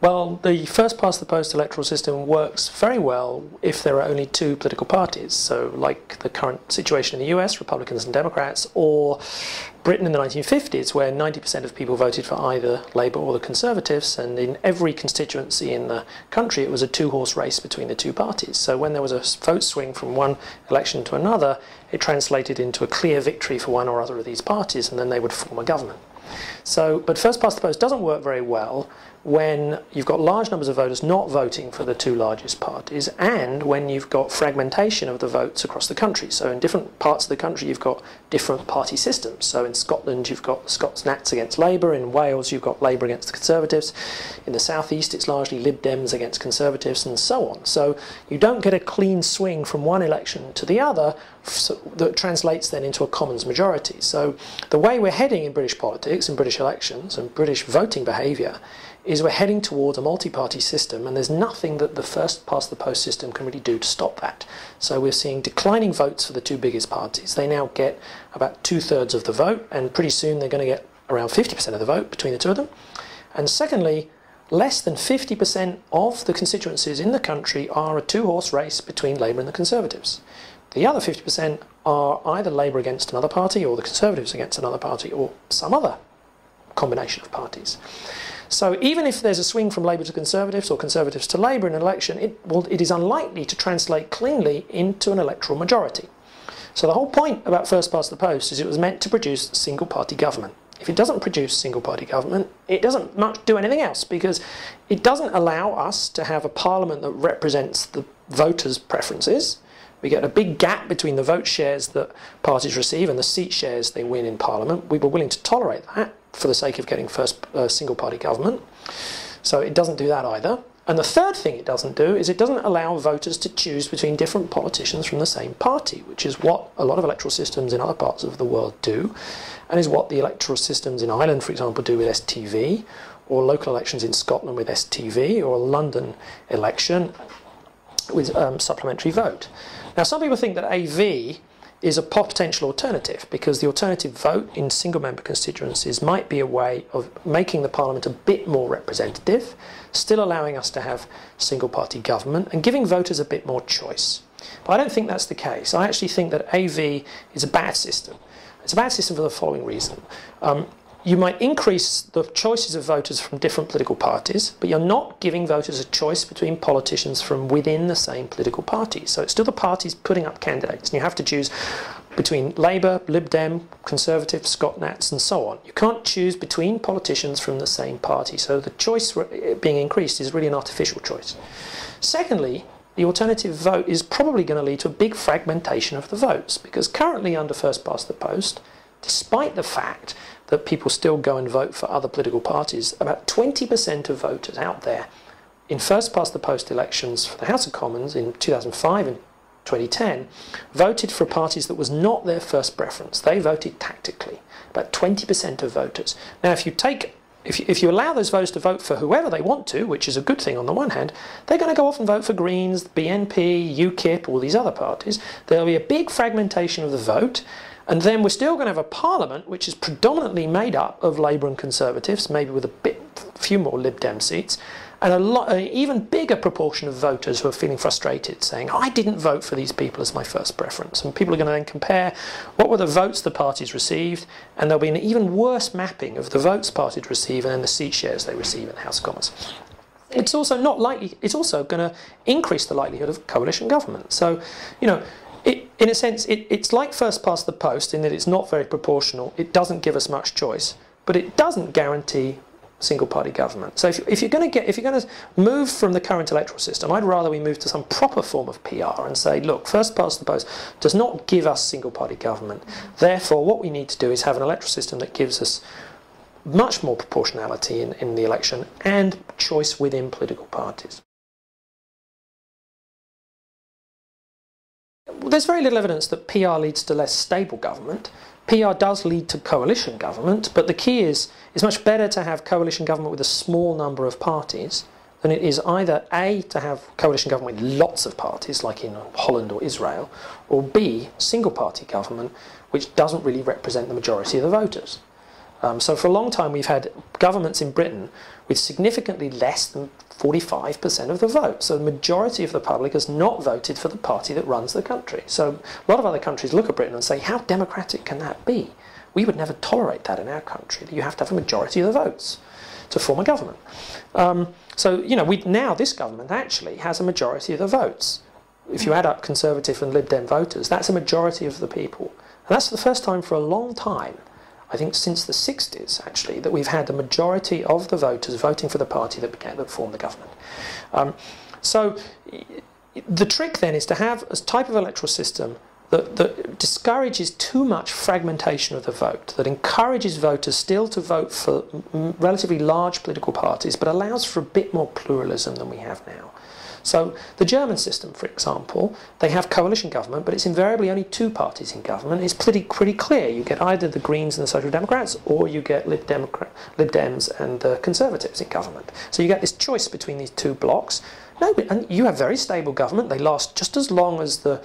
Well, the first past the post electoral system works very well if there are only two political parties. So like the current situation in the US, Republicans and Democrats, or Britain in the 1950s, where 90% of people voted for either Labour or the Conservatives, and in every constituency in the country it was a two-horse race between the two parties. So when there was a vote swing from one election to another, it translated into a clear victory for one or other of these parties, and then they would form a government. So, but first past the post doesn't work very well when you've got large numbers of voters not voting for the two largest parties, and when you've got fragmentation of the votes across the country. So in different parts of the country you've got different party systems. So in Scotland you've got Scots Nats against Labour, in Wales you've got Labour against the Conservatives, in the South East it's largely Lib Dems against Conservatives, and so on. So you don't get a clean swing from one election to the other that translates then into a Commons majority. So the way we're heading in British politics, in British elections and British voting behaviour, is we're heading towards a multi-party system, and there's nothing that the first past the post system can really do to stop that. So we're seeing declining votes for the two biggest parties. They now get about 2/3 of the vote, and pretty soon they're going to get around 50% of the vote between the two of them. And secondly, less than 50% of the constituencies in the country are a two-horse race between Labour and the Conservatives. The other 50% are either Labour against another party, or the Conservatives against another party, or some other combination of parties. So even if there's a swing from Labour to Conservatives or Conservatives to Labour in an election, it is unlikely to translate cleanly into an electoral majority. So the whole point about first past the post is it was meant to produce single party government. If it doesn't produce single party government, it doesn't much do anything else, because it doesn't allow us to have a parliament that represents the voters' preferences. We get a big gap between the vote shares that parties receive and the seat shares they win in Parliament. We were willing to tolerate that for the sake of getting first single party government. So it doesn't do that either. And the third thing it doesn't do is it doesn't allow voters to choose between different politicians from the same party, which is what a lot of electoral systems in other parts of the world do, and is what the electoral systems in Ireland, for example, do with STV, or local elections in Scotland with STV, or a London election with supplementary vote. Now, some people think that AV is a potential alternative, because the alternative vote in single-member constituencies might be a way of making the Parliament a bit more representative, still allowing us to have single-party government, and giving voters a bit more choice. But I don't think that's the case. I actually think that AV is a bad system. It's a bad system for the following reason. You might increase the choices of voters from different political parties, but you're not giving voters a choice between politicians from within the same political party. So it's still the parties putting up candidates, and you have to choose between Labour, Lib Dem, Conservative, Scot Nats, and so on. You can't choose between politicians from the same party, so the choice being increased is really an artificial choice. Secondly, the alternative vote is probably going to lead to a big fragmentation of the votes, because currently under first past the post, despite the fact that people still go and vote for other political parties, about 20% of voters out there in first past the post elections for the House of Commons in 2005 and 2010 voted for parties that was not their first preference. They voted tactically, about 20% of voters. Now if you allow those voters to vote for whoever they want to, which is a good thing on the one hand, they're going to go off and vote for Greens, BNP, UKIP, all these other parties. There'll be a big fragmentation of the vote, and then we're still going to have a parliament which is predominantly made up of Labour and Conservatives, maybe with a few more Lib Dem seats, and an even bigger proportion of voters who are feeling frustrated, saying, I didn't vote for these people as my first preference. And people are going to then compare what were the votes the parties received, and there'll be an even worse mapping of the votes parties receive and then the seat shares they receive in the House of Commons. It's also not likely, it's also going to increase the likelihood of coalition government. So, you know, in a sense, it's like first past the post in that it's not very proportional, it doesn't give us much choice, but it doesn't guarantee single party government. So if you're going to move from the current electoral system, I'd rather we move to some proper form of PR and say, look, first past the post does not give us single party government. Therefore, what we need to do is have an electoral system that gives us much more proportionality in the election and choice within political parties. There's very little evidence that PR leads to less stable government. PR does lead to coalition government, but the key is it's much better to have coalition government with a small number of parties than it is either A, to have coalition government with lots of parties, like in Holland or Israel, or B, single party government, which doesn't really represent the majority of the voters. So for a long time we've had governments in Britain with significantly less than 45% of the vote. So the majority of the public has not voted for the party that runs the country. So a lot of other countries look at Britain and say, how democratic can that be? We would never tolerate that in our country, that you have to have a majority of the votes to form a government. So, you know, now this government actually has a majority of the votes. If you add up Conservative and Lib Dem voters, that's a majority of the people. And that's the first time for a long time, I think since the 60s actually, that we've had the majority of the voters voting for the party that formed the government. So the trick then is to have a type of electoral system that discourages too much fragmentation of the vote, that encourages voters still to vote for relatively large political parties, but allows for a bit more pluralism than we have now. So the German system, for example, they have coalition government, but it's invariably only two parties in government. It's pretty clear. You get either the Greens and the Social Democrats, or you get Lib Dems and the Conservatives in government. So you get this choice between these two blocks. No, and you have very stable government. They last just as long as the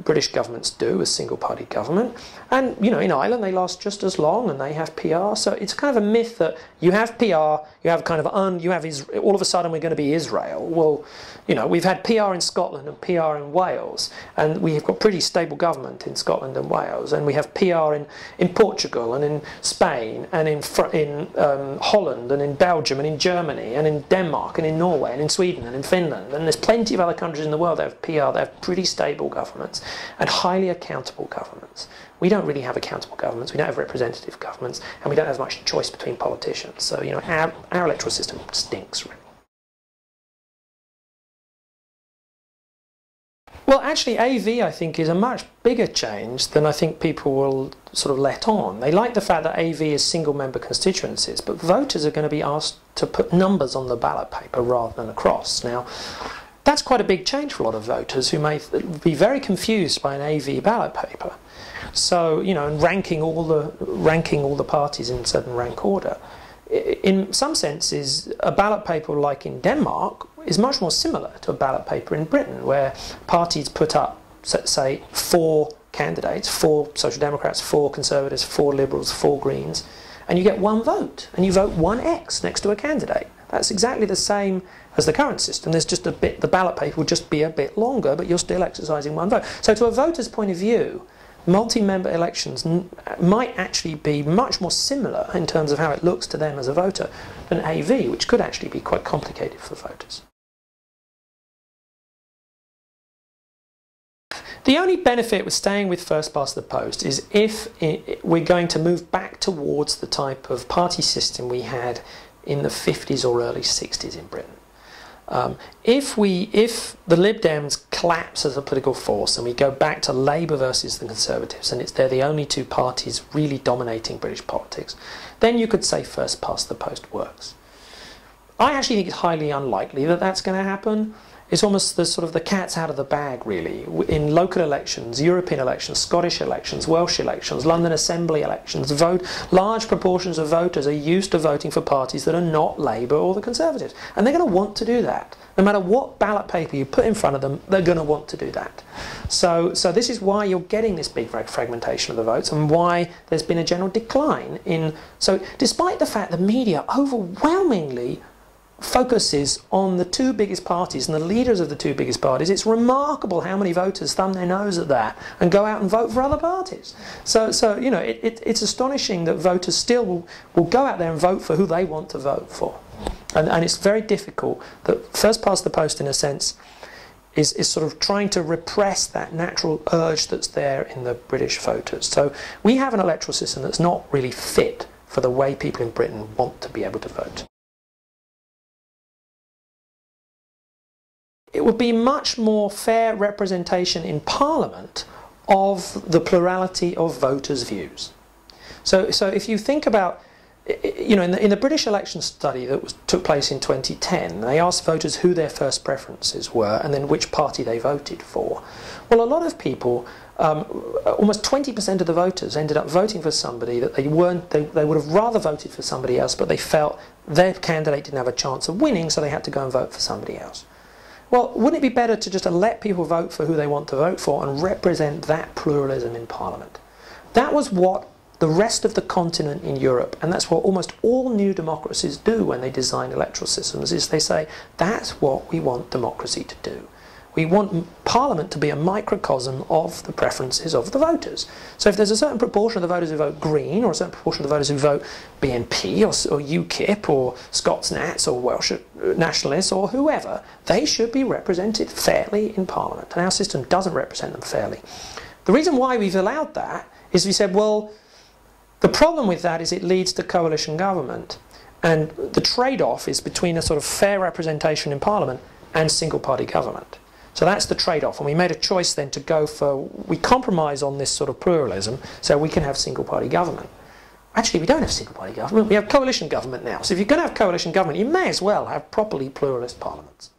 British governments do, as single-party government, and you know, in Ireland they last just as long, and they have PR. So it's kind of a myth that you have PR, you have kind of all of a sudden we're going to be Israel. Well, you know, we've had PR in Scotland and PR in Wales, and we've got pretty stable government in Scotland and Wales, and we have PR in Portugal and in Spain and in Holland and in Belgium and in Germany and in Denmark and in Norway and in Sweden and in Finland, and there's plenty of other countries in the world that have PR. They have pretty stable governments and highly accountable governments. We don't really have accountable governments, we don't have representative governments, and we don't have much choice between politicians. So, you know, our electoral system stinks, really. Well, actually, AV, I think, is a much bigger change than I think people will sort of let on. They like the fact that AV is single-member constituencies, but voters are going to be asked to put numbers on the ballot paper rather than a cross. Now, that's quite a big change for a lot of voters who may be very confused by an AV ballot paper. So, you know, and ranking all the parties in certain rank order. In some senses, a ballot paper like in Denmark is much more similar to a ballot paper in Britain, where parties put up, say, 4 candidates, 4 Social Democrats, 4 Conservatives, 4 Liberals, 4 Greens, and you get 1 vote, and you vote 1 X next to a candidate. That's exactly the same as the current system. There's just a bit, the ballot paper will just be a bit longer, but you're still exercising 1 vote. So to a voter's point of view, multi-member elections might actually be much more similar in terms of how it looks to them as a voter than AV, which could actually be quite complicated for voters. The only benefit with staying with first past the post is if we're going to move back towards the type of party system we had in the 50s or early 60s in Britain. If the Lib Dems collapse as a political force and we go back to Labour versus the Conservatives, and they're the only 2 parties really dominating British politics, then you could say first past the post works. I actually think it's highly unlikely that that's going to happen. It's almost the sort of the cat's out of the bag, really. In local elections, European elections, Scottish elections, Welsh elections, London Assembly elections, large proportions of voters are used to voting for parties that are not Labour or the Conservatives. And they're going to want to do that. No matter what ballot paper you put in front of them, they're going to want to do that. So this is why you're getting this big fragmentation of the votes, and why there's been a general decline in... So despite the fact the media overwhelmingly focuses on the 2 biggest parties and the leaders of the 2 biggest parties, it's remarkable how many voters thumb their nose at that and go out and vote for other parties. So you know, it's astonishing that voters still will go out there and vote for who they want to vote for. And it's very difficult that first past the post, in a sense, is sort of trying to repress that natural urge that's there in the British voters. So we have an electoral system that's not really fit for the way people in Britain want to be able to vote. It would be much more fair representation in Parliament of the plurality of voters' views. So if you think about, you know, in the British election study that took place in 2010, they asked voters who their first preferences were and then which party they voted for. Well, a lot of people, almost 20% of the voters ended up voting for somebody that they would have rather voted for somebody else, but they felt their candidate didn't have a chance of winning, so they had to go and vote for somebody else. Well, wouldn't it be better to just let people vote for who they want to vote for and represent that pluralism in Parliament? That was what the rest of the continent in Europe, and that's what almost all new democracies do when they design electoral systems, is they say, that's what we want democracy to do. We want Parliament to be a microcosm of the preferences of the voters. So if there's a certain proportion of the voters who vote Green, or a certain proportion of the voters who vote BNP, or UKIP, or Scots Nats, or Welsh Nationalists, or whoever, they should be represented fairly in Parliament. And our system doesn't represent them fairly. The reason why we've allowed that is we said, well, the problem with that is it leads to coalition government. And the trade-off is between a sort of fair representation in Parliament and single-party government. So that's the trade-off, and we made a choice then to go for, we compromise on this sort of pluralism so we can have single-party government. Actually, we don't have single-party government, we have coalition government now. So if you're going to have coalition government, you may as well have properly pluralist parliaments.